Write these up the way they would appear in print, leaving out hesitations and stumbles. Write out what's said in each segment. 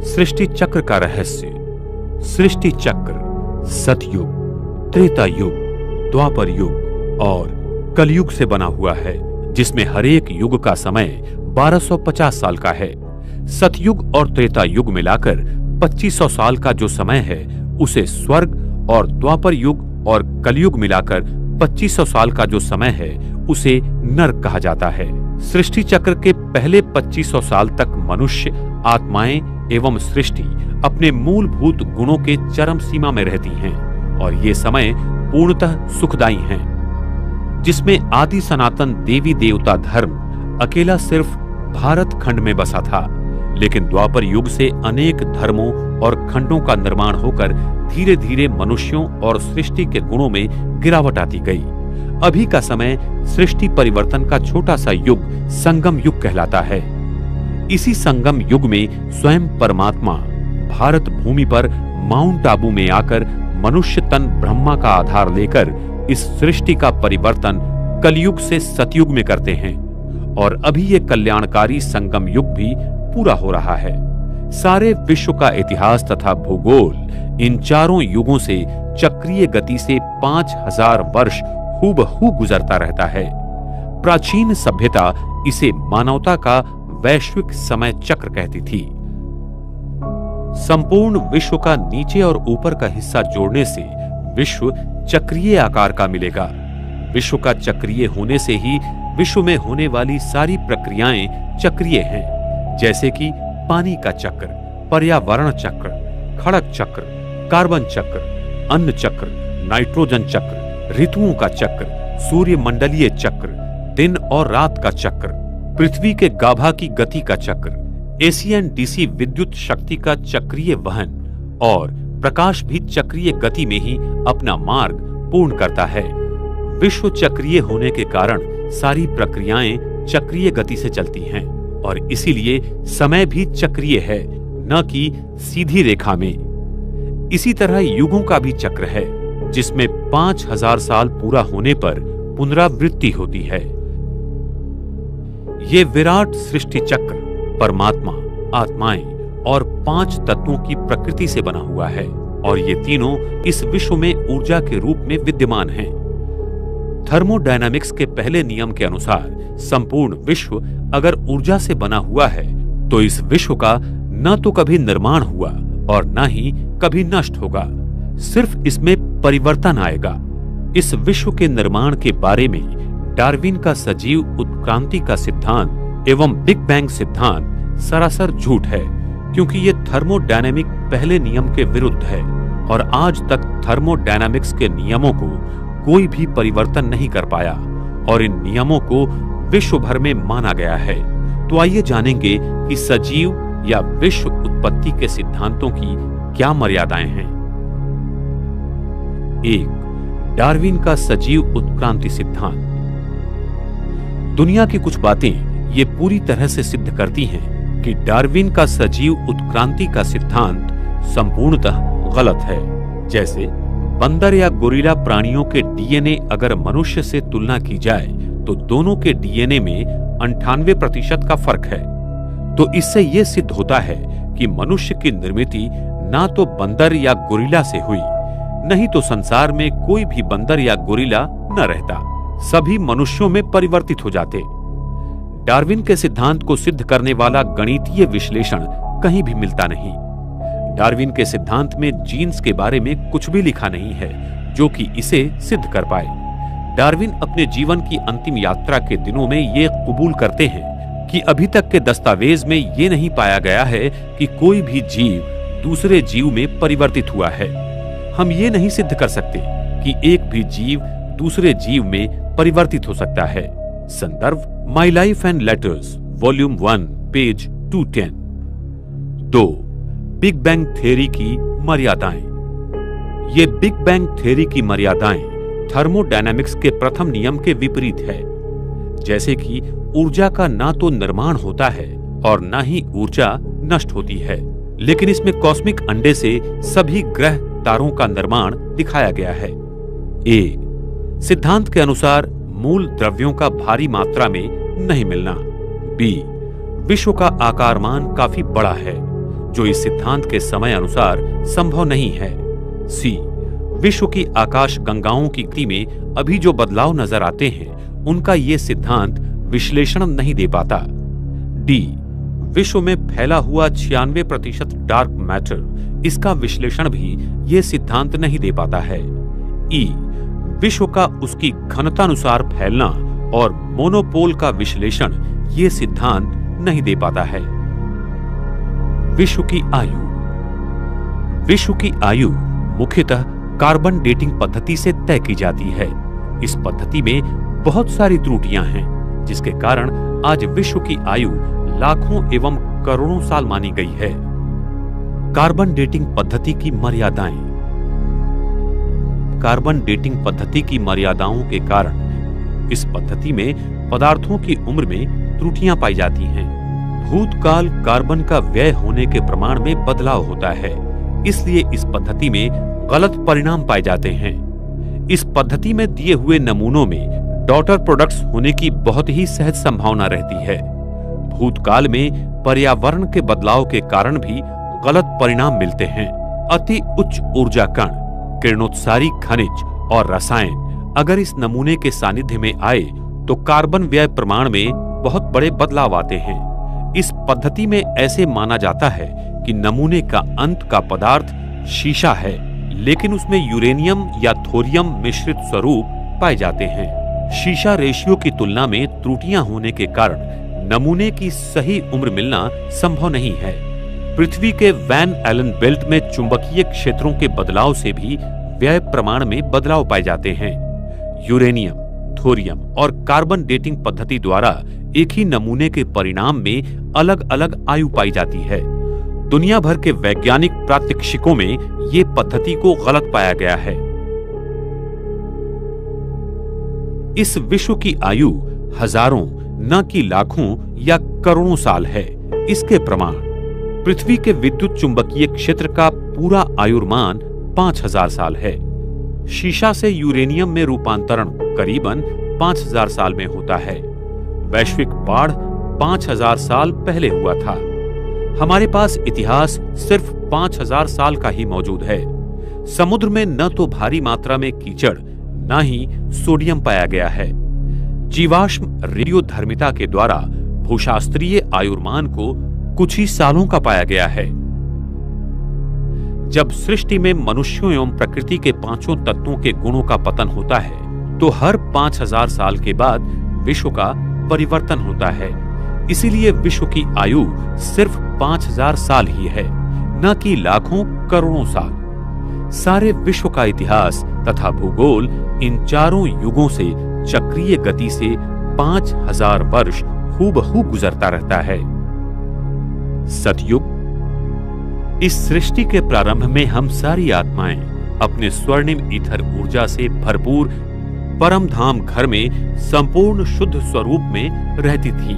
सृष्टि चक्र का रहस्य। सृष्टि चक्र सतयुग, त्रेता युग, द्वापर युग और कलयुग से बना हुआ है, जिसमें हर एक युग का समय 1250 साल का है। सतयुग और त्रेता युग मिलाकर 2500 साल का जो समय है उसे स्वर्ग, और द्वापर युग और कलयुग मिलाकर 2500 साल का जो समय है उसे नरक कहा जाता है। सृष्टि चक्र के पहले 2500 साल तक मनुष्य, आत्माएं एवं सृष्टि अपने मूलभूत गुणों के चरम सीमा में रहती हैं, और ये समय पूर्णतः सुखदायी हैं, जिसमें आदि सनातन देवी देवता धर्म अकेला सिर्फ भारत खंड में बसा था। लेकिन द्वापर युग से अनेक धर्मों और खंडों का निर्माण होकर धीरे धीरे मनुष्यों और सृष्टि के गुणों में गिरावट आती गई। अभी का समय सृष्टि परिवर्तन का छोटा सा युग संगम युग कहलाता है। इसी संगम युग में स्वयं परमात्मा भारत भूमि पर माउंट आबू में आकर मनुष्य तन ब्रह्मा का आधार लेकर इस सृष्टि का परिवर्तन कलयुग से सतयुग में करते हैं, और अभी ये कल्याणकारी संगम युग भी पूरा हो रहा है। सारे विश्व का इतिहास तथा भूगोल इन चारों युगों से चक्रीय गति से 5000 वर्ष हूबहू गुजरता रहता है। प्राचीन सभ्यता इसे मानवता का वैश्विक समय चक्र कहती थी। संपूर्ण विश्व का नीचे और ऊपर का हिस्सा जोड़ने से विश्व चक्रीय आकार का मिलेगा। विश्व का चक्रीय होने से ही विश्व में होने वाली सारी प्रक्रियाएं चक्रीय हैं, जैसे कि पानी का चक्र, पर्यावरण चक्र, खड़क चक्र, कार्बन चक्र, अन्न चक्र, नाइट्रोजन चक्र, ऋतुओं का चक्र, सूर्यमंडलीय चक्र, दिन और रात का चक्र, पृथ्वी के गाभा की गति का चक्र, एशियन डीसी विद्युत शक्ति का चक्रीय वहन, और प्रकाश भी चक्रीय गति में ही अपना मार्ग पूर्ण करता है। विश्व चक्रीय होने के कारण सारी प्रक्रियाएं चक्रीय गति से चलती हैं, और इसीलिए समय भी चक्रीय है, न कि सीधी रेखा में। इसी तरह युगों का भी चक्र है, जिसमें 5000 साल पूरा होने पर पुनरावृत्ति होती है। ये विराट सृष्टि चक्र परमात्मा, आत्माएं और 5 तत्वों की प्रकृति से बना हुआ है, और ये तीनों इस विश्व में ऊर्जा के रूप में विद्यमान हैं। थर्मोडायनामिक्स के पहले नियम के अनुसार संपूर्ण विश्व अगर ऊर्जा से बना हुआ है तो इस विश्व का न तो कभी निर्माण हुआ और न ही कभी नष्ट होगा, सिर्फ इसमें परिवर्तन आएगा। इस विश्व के निर्माण के बारे में डार्विन का सजीव उत्क्रांति का सिद्धांत एवं बिग बैंग सिद्धांत सरासर झूठ है, क्योंकि ये थर्मोडायनामिक पहले नियम के विरुद्ध है, और आज तक थर्मोडायनामिक्स के नियमों को कोई भी परिवर्तन नहीं कर पाया, और इन नियमों को विश्व भर में माना गया है। तो आइए जानेंगे कि सजीव या विश्व उत्पत्ति के सिद्धांतों की क्या मर्यादाएं हैं। 1. डार्विन का सजीव उत्क्रांति सिद्धांत। दुनिया की कुछ बातें ये पूरी तरह से सिद्ध करती हैं कि डार्विन का सजीव उत्क्रांति का सिद्धांत संपूर्णतः गलत है। जैसे बंदर या गोरिल्ला प्राणियों के डीएनए अगर मनुष्य से तुलना की जाए तो दोनों के डीएनए में 98% का फर्क है। तो इससे यह सिद्ध होता है कि मनुष्य की निर्मिति ना तो बंदर या गोरिल्ला से हुई, नहीं तो संसार में कोई भी बंदर या गोरिल्ला न रहता, सभी मनुष्यों में परिवर्तित हो जाते। डार्विन के सिद्धांत को सिद्ध करने वाला गणितीय विश्लेषण कहीं भी मिलता नहीं। डार्विन के सिद्धांत में जीन्स के बारे में कुछ भी लिखा नहीं है जो कि इसे सिद्ध कर पाए। डार्विन अपने जीवन की अंतिम यात्रा के दिनों में ये कबूल करते हैं कि अभी तक के दस्तावेज में ये नहीं पाया गया है कि कोई भी जीव दूसरे जीव में परिवर्तित हुआ है। हम ये नहीं सिद्ध कर सकते कि एक भी जीव दूसरे जीव में परिवर्तित हो सकता है। संदर्भ my life and letters volume 1 page 210। 2. Big bang theory की मर्यादाएं। ये बिग बैंग थ्योरी की मर्यादाएं थर्मोडायनामिक्स के प्रथम नियम के विपरीत है। जैसे कि ऊर्जा का ना तो निर्माण होता है और ना ही ऊर्जा नष्ट होती है, लेकिन इसमें कॉस्मिक अंडे से सभी ग्रह तारों का निर्माण दिखाया गया है। ए. सिद्धांत के अनुसार मूल द्रव्यों का भारी मात्रा में नहीं मिलना। बी. विश्व का आकारमान काफी बड़ा है जो इस सिद्धांत के समय अनुसार संभव नहीं है। सी, विश्व की आकाश गंगाओं की गति में अभी जो बदलाव नजर आते हैं उनका ये सिद्धांत विश्लेषण नहीं दे पाता। डी, विश्व में फैला हुआ 96% डार्क मैटर, इसका विश्लेषण भी ये सिद्धांत नहीं दे पाता है। ई, विश्व का उसकी घनतानुसार फैलना और मोनोपोल का विश्लेषण ये सिद्धांत नहीं दे पाता है। विश्व की आयु। विश्व की आयु मुख्यतः कार्बन डेटिंग पद्धति से तय की जाती है। इस पद्धति में बहुत सारी त्रुटियां हैं, जिसके कारण आज विश्व की आयु लाखों एवं करोड़ों साल मानी गई है। कार्बन डेटिंग पद्धति की मर्यादाएं। कार्बन डेटिंग पद्धति की मर्यादाओं के कारण इस पद्धति में पदार्थों की उम्र में त्रुटियां पाई जाती हैं। भूतकाल कार्बन का व्यय होने के प्रमाण में बदलाव होता है, इसलिए इस पद्धति में गलत परिणाम पाए जाते हैं। इस पद्धति में दिए हुए नमूनों में डॉटर प्रोडक्ट्स होने की बहुत ही सहज संभावना रहती है। भूतकाल में पर्यावरण के बदलाव के कारण भी गलत परिणाम मिलते हैं। अति उच्च ऊर्जा कण, किरणोत्सारी खनिज और रसायन अगर इस नमूने के सानिध्य में आए तो कार्बन व्यय प्रमाण में बहुत बड़े बदलाव आते हैं। इस पद्धति में ऐसे माना जाता है कि नमूने का अंत का पदार्थ शीशा है, लेकिन उसमें यूरेनियम या थोरियम मिश्रित स्वरूप पाए जाते हैं। शीशा रेशियो की तुलना में त्रुटियां होने के कारण नमूने की सही उम्र मिलना संभव नहीं है। पृथ्वी के वैन एलन बेल्ट में चुंबकीय क्षेत्रों के बदलाव से भी व्यय प्रमाण में बदलाव पाए जाते हैं। यूरेनियम, थोरियम और कार्बन डेटिंग पद्धति द्वारा एक ही नमूने के परिणाम में अलग अलग आयु पाई जाती है। दुनिया भर के वैज्ञानिक प्रात्यक्षिकों में ये पद्धति को गलत पाया गया है। इस विश्व की आयु हजारों न कि लाखों या करोड़ों साल है। इसके प्रमाण पृथ्वी के विद्युत चुंबकीय क्षेत्र का पूरा आयुर्मान 5000 साल है। शीशा से यूरेनियम में रूपांतरण करीबन 5000 साल में होता है। वैश्विक बाढ़ 5000 साल पहले हुआ था। हमारे पास इतिहास सिर्फ 5000 साल का ही मौजूद है। समुद्र में न तो भारी मात्रा में कीचड़ न ही सोडियम पाया गया है। जीवाश्म रेडियोधर्मिता के द्वारा भूशास्त्रीय आयुर्मान को कुछ ही सालों का पाया गया है। जब सृष्टि में मनुष्यों एवं प्रकृति के पांचों तत्वों के गुणों का पतन होता है तो हर 5000 साल के बाद विश्व का परिवर्तन होता है। इसीलिए विश्व की आयु सिर्फ 5000 साल ही है, न कि लाखों करोड़ों साल। सारे विश्व का इतिहास तथा भूगोल इन चारों युगों से चक्रीय गति से 5000 वर्ष हूबहू गुजरता रहता है। सतयुग। इस सृष्टि के प्रारंभ में हम सारी आत्माएं अपने स्वर्णिम ईथर ऊर्जा से भरपूर परम धाम घर में संपूर्ण शुद्ध स्वरूप में रहती थी।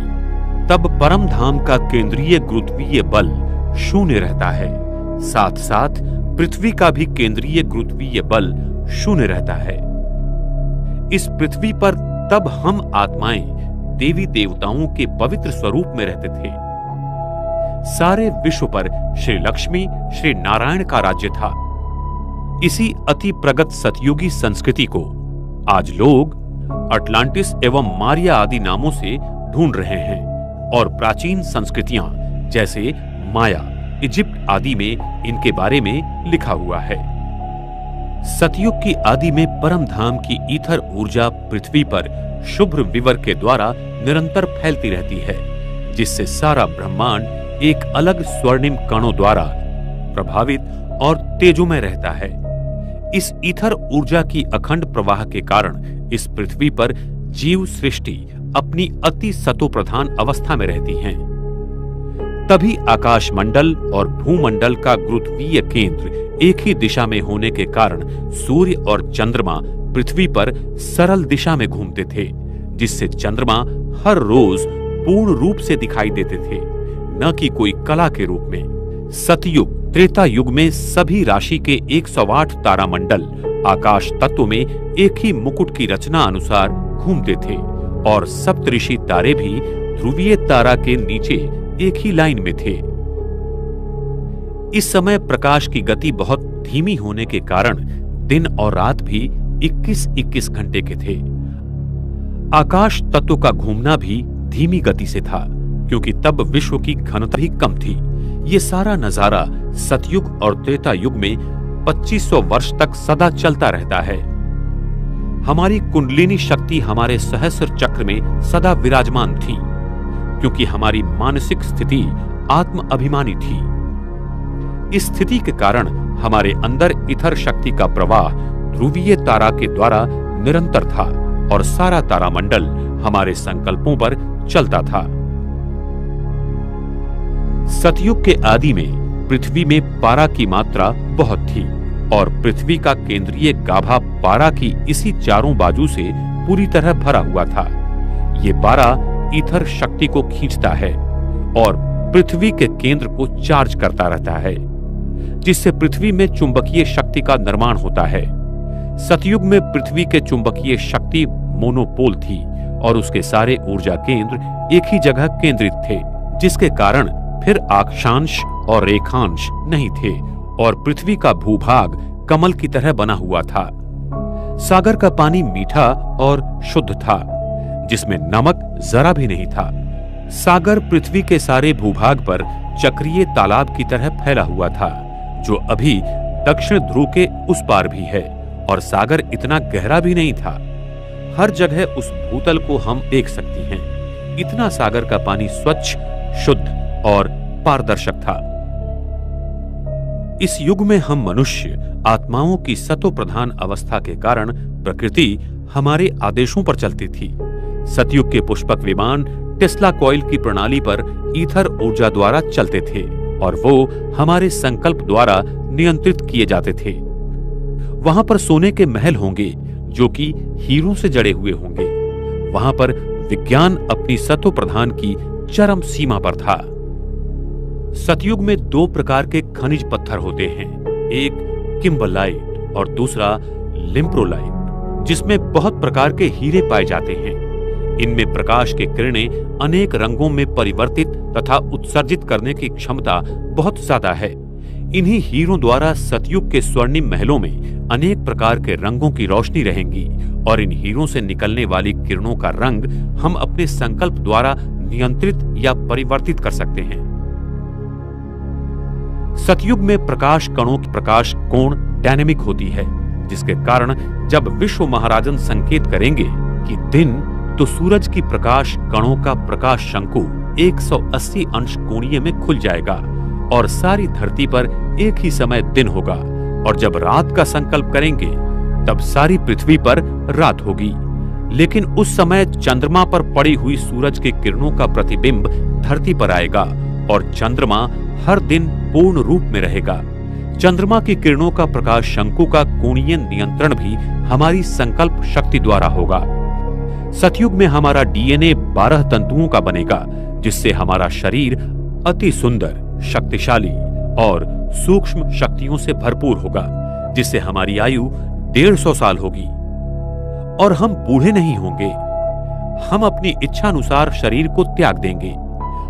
तब परम धाम का केंद्रीय गुरुत्वीय बल शून्य रहता है। साथ साथ पृथ्वी का भी केंद्रीय गुरुत्वीय बल शून्य रहता है। इस पृथ्वी पर तब हम आत्माएं देवी देवताओं के पवित्र स्वरूप में रहते थे। सारे विश्व पर श्री लक्ष्मी श्री नारायण का राज्य था। इसी अति प्रगत सतयुगी संस्कृति को आज लोग अटलांटिस एवं मारिया आदि नामों से ढूंढ रहे हैं और प्राचीन संस्कृतियां जैसे माया, इजिप्ट आदि में इनके बारे में लिखा हुआ है। सतयुग की आदि में परम धाम की ईथर ऊर्जा पृथ्वी पर शुभ्र विवर के द्वारा निरंतर फैलती रहती है, जिससे सारा ब्रह्मांड एक अलग स्वर्णिम कणों द्वारा प्रभावित और तेजोमय रहता है। इस ईथर ऊर्जा की अखंड प्रवाह के कारण इस पृथ्वी पर जीव सृष्टि अपनी अति सतोप्रधान अवस्था में रहती हैं। तभी आकाशमंडल और भूमंडल का गुरुत्वीय केंद्र एक ही दिशा में होने के कारण सूर्य और चंद्रमा पृथ्वी पर सरल दिशा में घूमते थे, जिससे चंद्रमा हर रोज पूर्ण रूप से दिखाई देते थे, न कि कोई कला के रूप में। सतयुग त्रेता युग में सभी राशि के 108 तारामंडल आकाश तत्व में एक ही मुकुट की रचना अनुसार घूमते थे और सप्तऋषि तारे भी ध्रुवीय तारा के नीचे एक ही लाइन में थे। इस समय प्रकाश की गति बहुत धीमी होने के कारण दिन और रात भी 21-21 घंटे के थे। आकाश तत्व का घूमना भी धीमी गति से था, क्योंकि तब विश्व की घनता भी कम थी। ये सारा नजारा सतयुग और त्रेता युग में 2500 वर्ष तक सदा चलता रहता है। हमारी कुंडलिनी शक्ति हमारे सहस्र चक्र में सदा विराजमान थी, क्योंकि हमारी मानसिक स्थिति आत्म अभिमानी थी। इस स्थिति के कारण हमारे अंदर इथर शक्ति का प्रवाह ध्रुवीय तारा के द्वारा निरंतर था और सारा तारामंडल हमारे संकल्पों पर चलता था। सतयुग के आदि में पृथ्वी में पारा की मात्रा बहुत थी और पृथ्वी का केंद्रीय गाभा पारा की इसी चारों बाजू से पूरी तरह भरा हुआ था। ये पारा ईथर शक्ति को खींचता है और पृथ्वी के केंद्र को चार्ज करता रहता है, जिससे पृथ्वी में चुंबकीय शक्ति का निर्माण होता है। सतयुग में पृथ्वी के चुंबकीय शक्ति मोनोपोल थी और उसके सारे ऊर्जा केंद्र एक ही जगह केंद्रित थे, जिसके कारण फिर अक्षांश और रेखांश नहीं थे और पृथ्वी का भूभाग कमल की तरह बना हुआ था। सागर का पानी मीठा और शुद्ध था, जिसमें नमक जरा भी नहीं था। सागर पृथ्वी के सारे भूभाग पर चक्रीय तालाब की तरह फैला हुआ था, जो अभी दक्षिण ध्रुव के उस पार भी है, और सागर इतना गहरा भी नहीं था। हर जगह उस भूतल को हम देख सकती हैं। इतना सागर का पानी स्वच्छ, शुद्ध और पारदर्शक था। इस युग में हम मनुष्य आत्माओं की सतो प्रधान अवस्था के कारण प्रकृति हमारे आदेशों पर चलती थी। सतयुग के पुष्पक विमान टेस्ला कॉइल की प्रणाली पर ईथर ऊर्जा द्वारा चलते थे और वो हमारे संकल्प द्वारा नियंत्रित किए जाते थे। वहां पर सोने के महल होंगे जो कि हीरों से जड़े हुए होंगे। वहां पर विज्ञान अपनी सतो प्रधान की चरम सीमा पर था। सतयुग में दो प्रकार के खनिज पत्थर होते हैं, एक किम्बरलाइट और दूसरा लिम्प्रोलाइट, जिसमें बहुत प्रकार के हीरे पाए जाते हैं। इनमें प्रकाश के किरणें अनेक रंगों में परिवर्तित तथा उत्सर्जित करने की क्षमता बहुत ज्यादा है। इन्हीं हीरों द्वारा सतयुग के स्वर्णिम महलों में अनेक प्रकार के रंगों की रोशनी रहेंगी और इन हीरों से निकलने वाली किरणों का रंग हम अपने संकल्प द्वारा नियंत्रित या परिवर्तित कर सकते हैं। सतयुग में प्रकाश कणों की प्रकाश कोण डायनेमिक होती है, जिसके कारण जब विश्व महाराजन संकेत करेंगे कि दिन, तो सूरज की प्रकाश कणों का प्रकाश शंकु 180 अंश कोणीय में खुल जाएगा और सारी धरती पर एक ही समय दिन होगा। और जब रात का संकल्प करेंगे तब सारी पृथ्वी पर रात होगी। लेकिन उस समय चंद्रमा पर पड़ी हुई सूरज की किरणों का प्रतिबिंब धरती पर आएगा और चंद्रमा हर दिन पूर्ण रूप में रहेगा। चंद्रमा की किरणों का प्रकाश शंकु का कोणीय नियंत्रण भी हमारी संकल्प शक्ति द्वारा होगा। सतयुग में हमारा डीएनए 12 तंतुओं का बनेगा, जिससे हमारा शरीर अति सुंदर, शक्तिशाली और सूक्ष्म शक्तियों से भरपूर होगा, जिससे हमारी आयु 150 साल होगी और हम बूढ़े नहीं होंगे। हम अपनी इच्छानुसार शरीर को त्याग देंगे।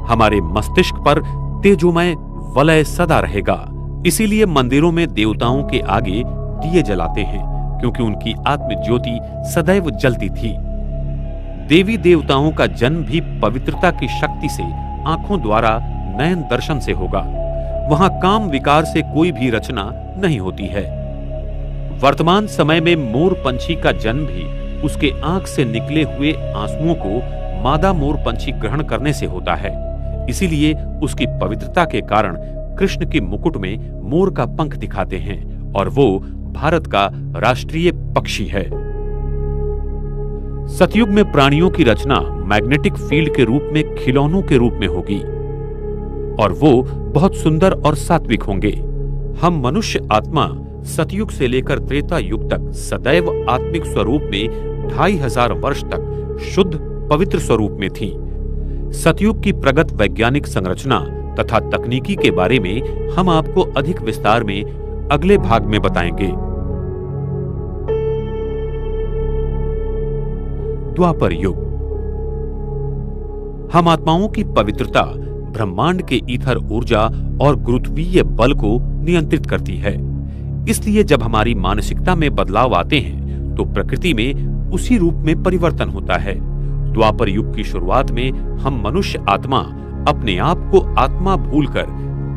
हमारे मस्तिष्क पर तेजोमय वलय सदा रहेगा। इसीलिए मंदिरों में देवताओं के आगे दिए जलाते हैं, क्योंकि उनकी आत्म ज्योति सदैव जलती थी। देवी देवताओं का जन्म भी पवित्रता की शक्ति से आंखों द्वारा नयन दर्शन से होगा। वहां काम विकार से कोई भी रचना नहीं होती है। वर्तमान समय में मोर पंछी का जन्म भी उसके आंख से निकले हुए आंसुओं को मादा मोर पंछी ग्रहण करने से होता है। इसीलिए उसकी पवित्रता के कारण कृष्ण के मुकुट में मोर का पंख दिखाते हैं और वो भारत का राष्ट्रीय पक्षी है। सतयुग में प्राणियों की रचना मैग्नेटिक फील्ड के रूप में खिलौनों के रूप में होगी और वो बहुत सुंदर और सात्विक होंगे। हम मनुष्य आत्मा सतयुग से लेकर त्रेता युग तक सदैव आत्मिक स्वरूप में 2500 वर्ष तक शुद्ध पवित्र स्वरूप में थी। सतयुग की प्रगत वैज्ञानिक संरचना तथा तकनीकी के बारे में हम आपको अधिक विस्तार में अगले भाग में बताएंगे। द्वापर युग। हम आत्माओं की पवित्रता ब्रह्मांड के ईथर ऊर्जा और गुरुत्वीय बल को नियंत्रित करती है। इसलिए जब हमारी मानसिकता में बदलाव आते हैं तो प्रकृति में उसी रूप में परिवर्तन होता है। द्वापर युग की शुरुआत में हम मनुष्य आत्मा अपने आप को आत्मा भूलकर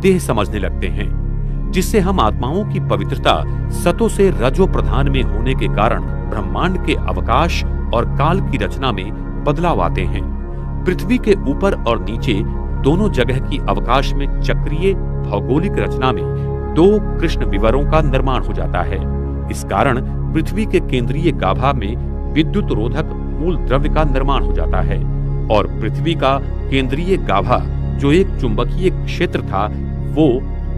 देह समझने लगते हैं, जिससे हम आत्माओं की पवित्रता सतो से रजो प्रधान में होने के कारण ब्रह्मांड के अवकाश और काल की रचना में बदलाव आते हैं। पृथ्वी के ऊपर और नीचे दोनों जगह की अवकाश में चक्रीय भौगोलिक रचना में दो कृष्ण विवरों का निर्माण हो जाता है। इस कारण पृथ्वी के केंद्रीय गाभा में विद्युत रोधक मूल द्रव्य का निर्माण हो जाता है और पृथ्वी का केंद्रीय गाभा जो एक चुंबकीय क्षेत्र था वो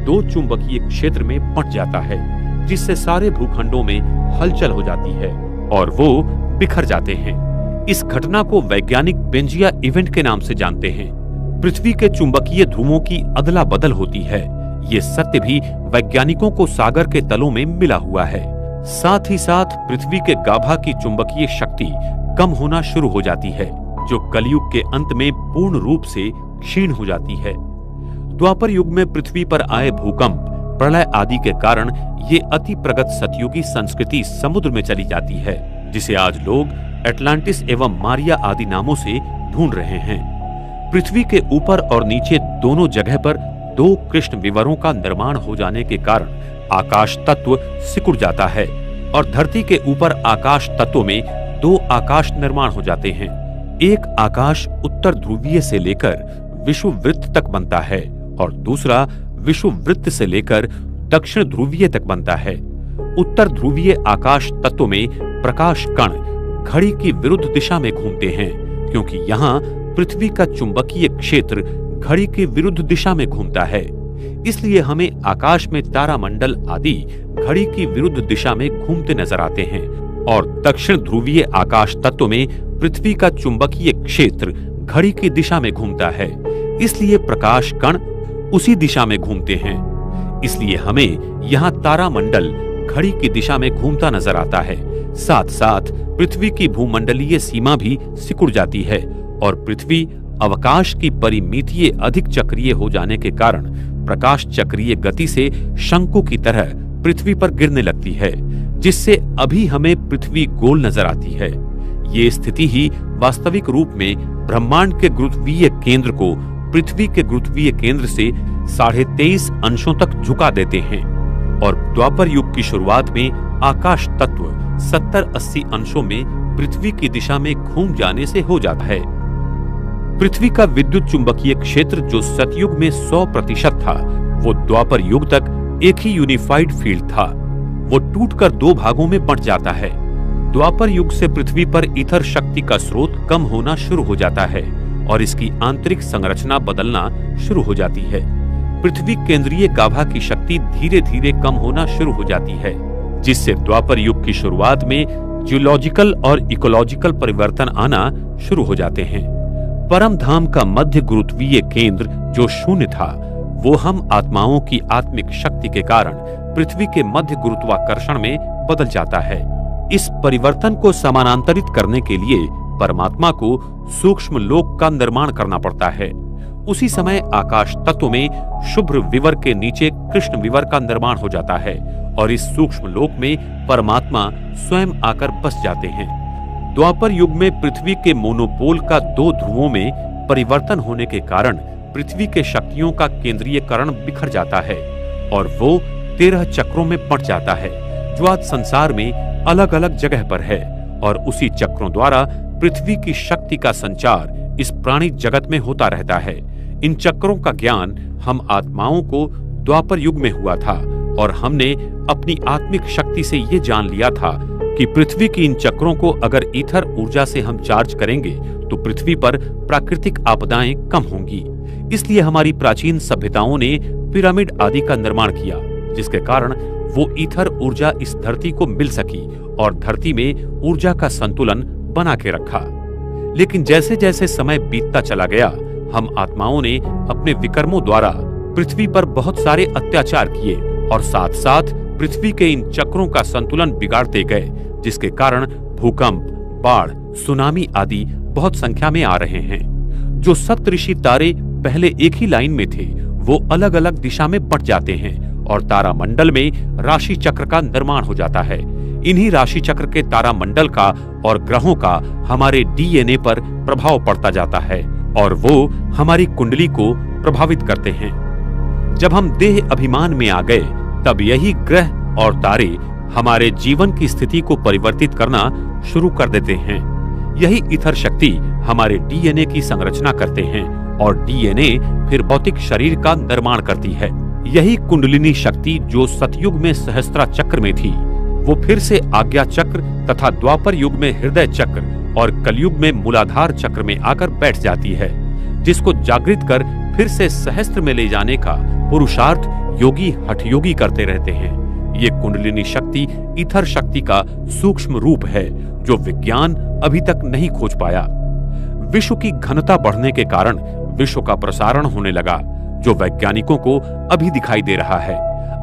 दो चुंबकीय क्षेत्र में बंट जाता है, जिससे सारे भूखंडों में हलचल हो जाती है और वो बिखर जाते हैं। इस घटना को वैज्ञानिक बेंजिया इवेंट के नाम से जानते हैं। पृथ्वी के चुंबकीय ध्रुवों की अदला बदल होती है। ये सत्य भी वैज्ञानिकों को सागर के तलों में मिला हुआ है। साथ ही साथ पृथ्वी के गाभा की चुंबकीय शक्ति कम होना शुरू हो जाती है, जो कलयुग के अंत में पूर्ण रूप से क्षीण हो जाती है। द्वापर युग में पृथ्वी पर आए भूकंप, प्रलय आदि के कारण ये अति प्रगत सतयुगी संस्कृति समुद्र में चली जाती है, जिसे आज लोग एटलांटिस एवं मारिया आदि नामों से ढूंढ रहे हैं। पृथ्वी के ऊपर और नीचे दोनों जगह पर दो कृष्ण विवरों का निर्माण हो जाने के कारण आकाश तत्व सिकुड़ जाता है और धरती के ऊपर आकाश तत्व में दो आकाश निर्माण हो जाते हैं। एक आकाश उत्तर ध्रुवीय से लेकर विषुववृत्त तक बनता है और दूसरा विषुववृत्त से लेकर दक्षिण ध्रुवीय तक बनता है। उत्तर ध्रुवीय आकाश तत्व में प्रकाश कण घड़ी की विरुद्ध दिशा में घूमते हैं, क्योंकि यहाँ पृथ्वी का चुंबकीय क्षेत्र घड़ी की विरुद्ध दिशा में घूमता है। इसलिए हमें आकाश में तारामंडल आदि घड़ी की विरुद्ध दिशा में घूमते नजर आते हैं और दक्षिण ध्रुवीय आकाश तत्व में पृथ्वी का चुंबकीय क्षेत्र घड़ी की दिशा में घूमता है। इसलिए प्रकाश कण उसी दिशा में घूमते हैं। इसलिए हमें यहाँ तारामंडल घड़ी की दिशा में घूमता नजर आता है। साथ साथ पृथ्वी की भूमंडलीय सीमा भी सिकुड़ जाती है और पृथ्वी अवकाश की परिमितीय अधिक चक्रीय हो जाने के कारण प्रकाश चक्रीय गति से शंकु की तरह पृथ्वी पर गिरने लगती है, जिससे अभी हमें पृथ्वी गोल नजर आती है। ये स्थिति ही वास्तविक रूप में ब्रह्मांड के गुरुत्वीय केंद्र को पृथ्वी के गुरुत्वीय केंद्र से 23.5 अंशों तक झुका देते हैं और द्वापर युग की शुरुआत में आकाश तत्व 70-80 अंशों में पृथ्वी की दिशा में घूम जाने से हो जाता है। पृथ्वी का विद्युत चुंबकीय क्षेत्र जो सतयुग में 100% था, वो द्वापर युग तक एक ही यूनिफाइड फील्ड था। वो टूटकर दो भागों में बंट जाता है। द्वापर युग से पृथ्वी पर ईथर शक्ति का स्रोत कम होना शुरू हो जाता है और इसकी आंतरिक संरचना बदलना शुरू हो जाती है। पृथ्वी केंद्रीय गाभा की शक्ति धीरे धीरे कम होना शुरू हो जाती है, जिससे द्वापर युग की शुरुआत में जियोलॉजिकल और इकोलॉजिकल परिवर्तन आना शुरू हो जाते हैं। परम धाम का मध्य गुरुत्वीय केंद्र जो शून्य था, वो हम आत्माओं की आत्मिक शक्ति के कारण पृथ्वी के मध्य गुरुत्वाकर्षण में बदल जाता है। इस परिवर्तन को समानांतरित करने के लिए परमात्मा को सूक्ष्म लोक का निर्माण करना पड़ता है। उसी समय आकाश तत्व में शुभ्र विवर के नीचे कृष्ण विवर का निर्माण हो जाता है और इस सूक्ष्म लोक में परमात्मा स्वयं आकर बस जाते हैं। द्वापर युग में पृथ्वी के मोनोपोल का दो ध्रुवों में परिवर्तन होने के कारण पृथ्वी के शक्तियों का केंद्रीयकरण बिखर जाता है और वो 13 चक्रों में बंट जाता है, जो आज संसार में अलग अलग जगह पर है और उसी चक्रों द्वारा पृथ्वी की शक्ति का संचार इस प्राणी जगत में होता रहता है। इन चक्रों का ज्ञान हम आत्माओं को द्वापर युग में हुआ था और हमने अपनी आत्मिक शक्ति से ये जान लिया था कि पृथ्वी की इन चक्रों को अगर ईथर ऊर्जा से हम चार्ज करेंगे तो पृथ्वी पर प्राकृतिक आपदाएं कम होंगी। इसलिए हमारी प्राचीन सभ्यताओं ने पिरामिड आदि का निर्माण किया, जिसके कारण वो ईथर ऊर्जा इस धरती को मिल सकी और धरती में ऊर्जा का संतुलन बना के रखा। लेकिन जैसे जैसे समय बीतता चला गया, हम आत्माओं ने अपने विकर्मों द्वारा पृथ्वी पर बहुत सारे अत्याचार किए और साथ साथ पृथ्वी के इन चक्रों का संतुलन बिगाड़ते गए, जिसके कारण भूकंप, बाढ़, सुनामी आदि बहुत संख्या में आ रहे हैं। जो सप्तऋषि तारे पहले एक ही लाइन में थे वो अलग अलग दिशा में बंट जाते हैं और तारामंडल में राशि चक्र का निर्माण हो जाता है। इन्हीं राशि चक्र के तारामंडल का और ग्रहों का हमारे डीएनए पर प्रभाव पड़ता जाता है और वो हमारी कुंडली को प्रभावित करते हैं। जब हम देह अभिमान में आ गए तब यही ग्रह और तारे हमारे जीवन की स्थिति को परिवर्तित करना शुरू कर देते हैं। यही ईथर शक्ति हमारे डीएनए की संरचना करते हैं और डीएनए फिर भौतिक शरीर का निर्माण करती है। यही कुंडलिनी शक्ति जो सतयुग में सहस्त्रा चक्र में थी वो फिर से आज्ञा चक्र तथा द्वापर युग में हृदय चक्र और कलयुग में मूलाधार चक्र में आकर बैठ जाती है, जिसको जागृत कर फिर से सहस्त्र में ले जाने का पुरुषार्थ योगी हठयोगी करते रहते हैं। ये कुंडलिनी शक्ति ईथर शक्ति का सूक्ष्म रूप है जो विज्ञान अभी तक नहीं खोज पाया। विश्व की घनता बढ़ने के कारण विश्व का प्रसारण होने लगा जो वैज्ञानिकों को अभी दिखाई दे रहा है।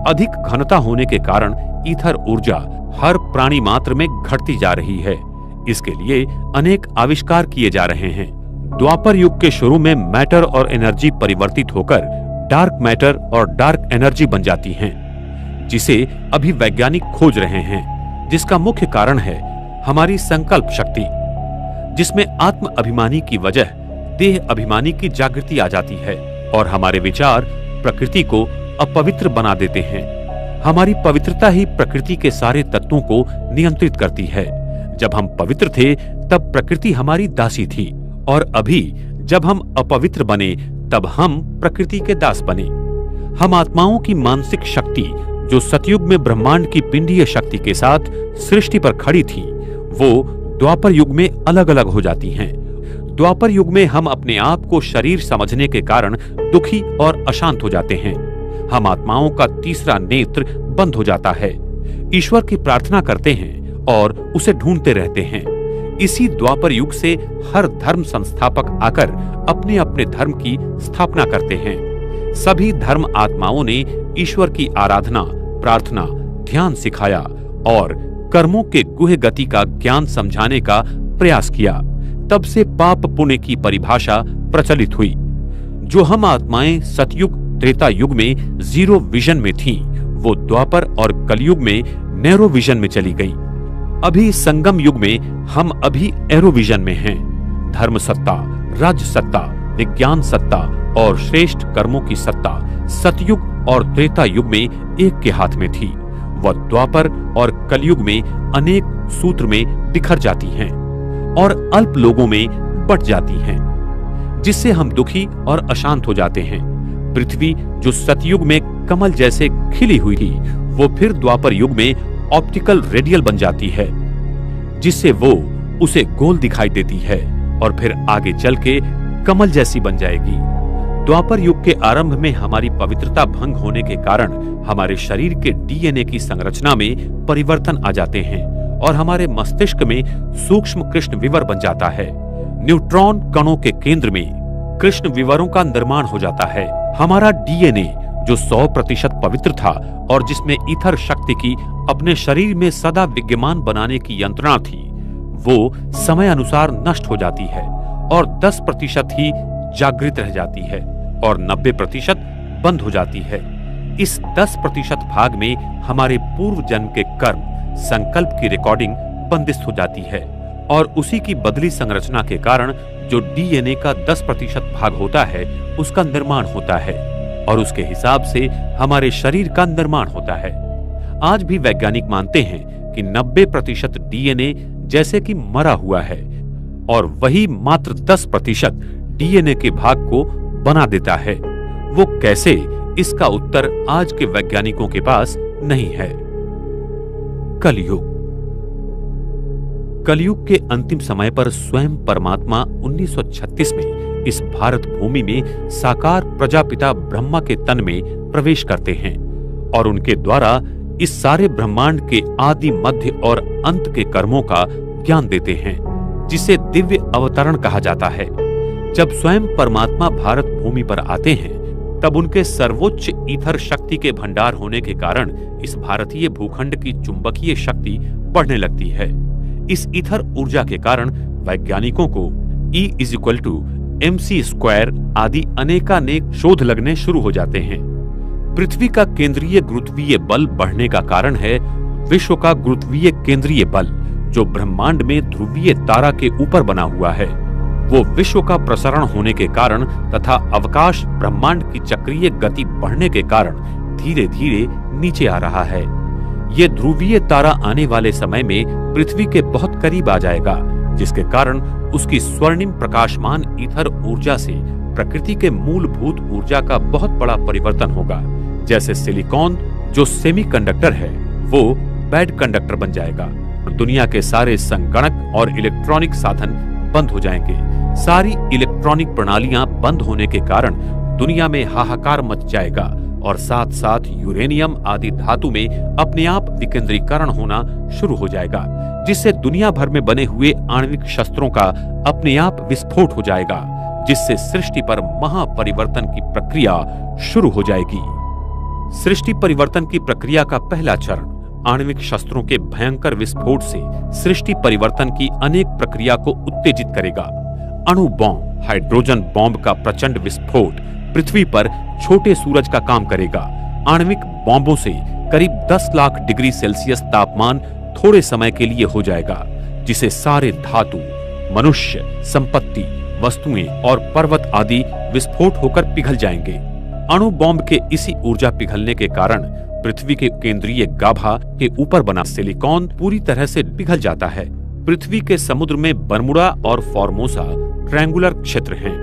अधिक घनता होने के कारण ईथर ऊर्जा हर प्राणी मात्र में घटती जा रही है। इसके लिए अनेक आविष्कार किए जा रहे हैं। द्वापर युग के शुरू में मैटर और एनर्जी परिवर्तित होकर डार्क मैटर और डार्क एनर्जी बन जाती हैं, जिसे अभी वैज्ञानिक खोज रहे हैं। जिसका मुख्य कारण है हमारी संकल्प शक्ति, जिसमें आत्म अभिमानी की वजह देह अभिमानी की जागृति आ जाती है और हमारे विचार प्रकृति को अपवित्र बना देते हैं। हमारी पवित्रता ही प्रकृति के सारे तत्वों को नियंत्रित करती है। जब हम पवित्र थे तब प्रकृति हमारी दासी थी और अभी जब हम अपवित्र बने तब हम प्रकृति के दास बने। हम आत्माओं की मानसिक शक्ति जो सतयुग में ब्रह्मांड की पिंडीय शक्ति के साथ सृष्टि पर खड़ी थी वो द्वापर युग में अलग अलग हो जाती हैं। द्वापर युग में हम अपने आप को शरीर समझने के कारण दुखी और अशांत हो जाते हैं। हम आत्माओं का तीसरा नेत्र बंद हो जाता है। ईश्वर की प्रार्थना करते हैं और उसे ढूंढते रहते हैं। इसी द्वापर युग से हर धर्म संस्थापक आकर अपने अपने धर्म की स्थापना करते हैं। सभी धर्म आत्माओं ने ईश्वर की आराधना, प्रार्थना, ध्यान सिखाया और कर्मों के गुह्य गति का ज्ञान समझाने का प्रयास किया। तब से पाप पुण्य की परिभाषा प्रचलित हुई। जो हम आत्माएं सतयुग त्रेता युग में जीरो विजन में थीं, वो द्वापर और कलयुग में नैरो विजन में चली गईं। अभी संगम युग में हम अभी एरो विजन में हैं। धर्म सत्ता, राज्य सत्ता, विज्ञान सत्ता और श्रेष्ठ कर्मों की सत्ता सतयुग और त्रेता युग में एक के हाथ में थी। वह द्वापर और कलयुग में अनेक सूत्र में बिखर जाती हैं और अल्प लोगों में बट जाती हैं, जिससे हम दुखी और अशांत हो जाते हैं। पृथ्वी जो सतयुग में कमल जैसे खिली हुई थी वो फिर द्वापर युग में ऑप्टिकल रेडियल बन जाती है, जिससे वो उसे गोल दिखाई देती है और फिर आगे चल के कमल जैसी बन जाएगी। द्वापर युग के आरंभ में हमारी पवित्रता भंग होने के कारण हमारे शरीर के डीएनए की संरचना में परिवर्तन आ जाते हैं और हमारे मस्तिष्क में सूक्ष्म कृष्ण विवर बन जाता है। न्यूट्रॉन कणों के केंद्र में कृष्ण विवरों का निर्माण हो जाता है। हमारा डीएनए जो 100% पवित्र था और जिसमें ईथर शक्ति की अपने शरीर में सदा विद्यमान बनाने की यंत्रणा थी, वो समय अनुसार नष्ट हो जाती है और 10% ही जागृत रह जाती है और 90% बंद हो जाती है। इस 10% भाग में हमारे पूर्व जन्म के कर्म संकल्प की रिकॉर्डिंग बंदिस्त हो जाती है और उसी की बदली संरचना के कारण जो डीएनए का 10% भाग होता है उसका निर्माण होता है और उसके हिसाब से हमारे शरीर का निर्माण होता है। आज भी वैज्ञानिक मानते हैं कि 90% डीएनए जैसे कि मरा हुआ है और वही मात्र 10% डीएनए के भाग को बना देता है। वो कैसे, इसका उत्तर आज के वैज्ञानिकों के पास नहीं है। कलयुग। कलयुग के अंतिम समय पर स्वयं परमात्मा 1936 में इस भारत भूमि में साकार प्रजापिता ब्रह्मा के तन में प्रवेश करते हैं और उनके द्वारा इस सारे ब्रह्मांड के आदि, मध्य और अंत के कर्मों का ज्ञान देते हैं, जिसे दिव्य अवतरण कहा जाता है। जब स्वयं परमात्मा भारत भूमि पर आते हैं तब उनके सर्वोच्च ईथर शक्ति के भंडार होने के कारण इस भारतीय भूखंड की चुंबकीय शक्ति बढ़ने लगती है। इस ईथर ऊर्जा के कारण वैज्ञानिकों को E = MC² आदि अनेकानेक शोध लगने शुरू हो जाते हैं। पृथ्वी का केंद्रीय गुरुत्वीय बल बढ़ने का कारण है विश्व का गुरुत्वीय केंद्रीय बल, जो ब्रह्मांड में ध्रुवीय तारा के ऊपर बना हुआ है। वो विश्व का प्रसरण होने के कारण तथा अवकाश ब्रह्मांड की चक्रीय गति बढ़ने के कारण धीरे धीरे नीचे आ रहा है। ये ध्रुवीय तारा आने वाले समय में पृथ्वी के बहुत करीब आ जाएगा, जिसके कारण उसकी स्वर्णिम प्रकाशमान ईथर ऊर्जा से प्रकृति के मूलभूत ऊर्जा का बहुत बड़ा परिवर्तन होगा। जैसे सिलिकॉन जो सेमीकंडक्टर है, वो बैड कंडक्टर बन जाएगा। दुनिया के सारे संगणक और इलेक्ट्रॉनिक साधन बंद हो जाएंगे। सारी इलेक्ट्रॉनिक प्रणालियां बंद होने के कारण दुनिया में हाहाकार मच जाएगा और साथ साथ यूरेनियम आदि धातु में अपने आप विकेंद्रीकरण होना शुरू हो जाएगा, जिससे दुनिया भर में बने हुए आणविक शस्त्रों का अपने आप विस्फोट हो जाएगा, जिससे सृष्टि पर महापरिवर्तन की प्रक्रिया शुरू हो जाएगी। सृष्टि परिवर्तन की प्रक्रिया का पहला चरण आणविक शस्त्रों के भयंकर विस्फोट से सृष्टि परिवर्तन की अनेक प्रक्रिया को उत्तेजित करेगा। अणु बॉम्ब, हाइड्रोजन बॉम्ब का प्रचंड विस्फोट पृथ्वी पर छोटे सूरज का काम करेगा। आणविक बॉम्बों से करीब 10 लाख डिग्री सेल्सियस तापमान थोड़े समय के लिए हो जाएगा, जिसे सारे धातु, मनुष्य, संपत्ति, वस्तुएं और पर्वत आदि विस्फोट होकर पिघल जाएंगे। अणु बॉम्ब के इसी ऊर्जा पिघलने के कारण पृथ्वी के केंद्रीय गाभा के ऊपर बना सिलिकॉन पूरी तरह से पिघल जाता है। पृथ्वी के समुद्र में बरमुडा और फॉर्मोसा ट्रायंगुलर क्षेत्र हैं।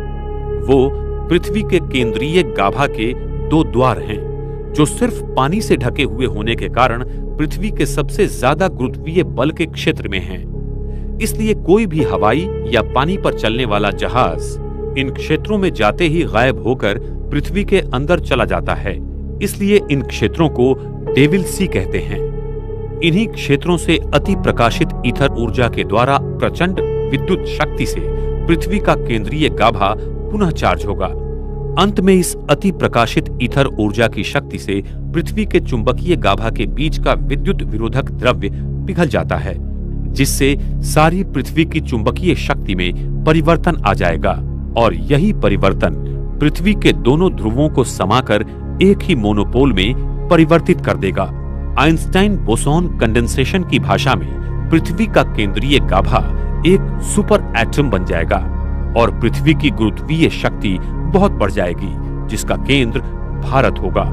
वो पृथ्वी के केंद्रीय गाभा के 2 द्वार हैं, जो सिर्फ पानी से ढके हुए होने के कारण पृथ्वी के सबसे ज्यादा गुरुत्वीय बल के क्षेत्र में हैं। इसलिए कोई भी हवाई या पानी पर चलने वाला जहाज इन क्षेत्रों में जाते ही गायब होकर पृथ्वी के अंदर चला जाता है। इसलिए इन क्षेत्रों को डेविल सी कहते हैं। इन्हीं क्षेत्रों से अति प्रकाशित ईथर ऊर्जा के द्वारा प्रचंड विद्युत शक्ति से पृथ्वी का केंद्रीय गाभा पुनः चार्ज होगा। अंत में इस अति प्रकाशित ईथर ऊर्जा की शक्ति से पृथ्वी के चुंबकीय गाभा के बीच का विद्युत विरोधक द्रव्य पिघल जाता है, जिससे सारी पृथ्वी की चुंबकीय शक्ति में परिवर्तन आ जाएगा और यही परिवर्तन पृथ्वी के दोनों ध्रुवों को समाकर एक ही मोनोपोल में परिवर्तित कर देगा। आइंस्टाइन बोसॉन कंडेंसेशन की भाषा में पृथ्वी का केंद्रीय गाभा एक सुपर एटम बन जाएगा और पृथ्वी की गुरुत्वीय शक्ति बहुत बढ़ जाएगी, जिसका केंद्र भारत होगा।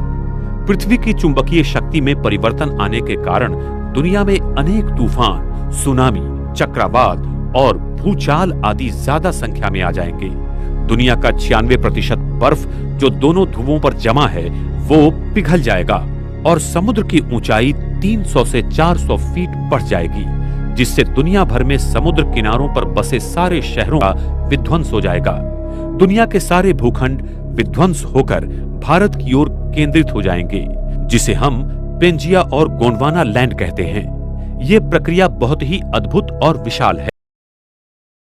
पृथ्वी की चुंबकीय शक्ति में परिवर्तन आने के कारण दुनिया में अनेक तूफान, सुनामी, चक्रवात और भूचाल आदि ज्यादा संख्या में आ जाएंगे। दुनिया का 96% बर्फ जो दोनों ध्रुवों पर जमा है वो पिघल जाएगा और समुद्र की ऊंचाई 300 से 400 फीट बढ़ जाएगी, जिससे दुनिया भर में समुद्र किनारों पर बसे सारे शहरों का विध्वंस हो जाएगा। दुनिया के सारे भूखंड विध्वंस होकर भारत की ओर केंद्रित हो जाएंगे, जिसे हम पेंजिया और गोंडवाना लैंड कहते हैं। ये प्रक्रिया बहुत ही अद्भुत और विशाल है।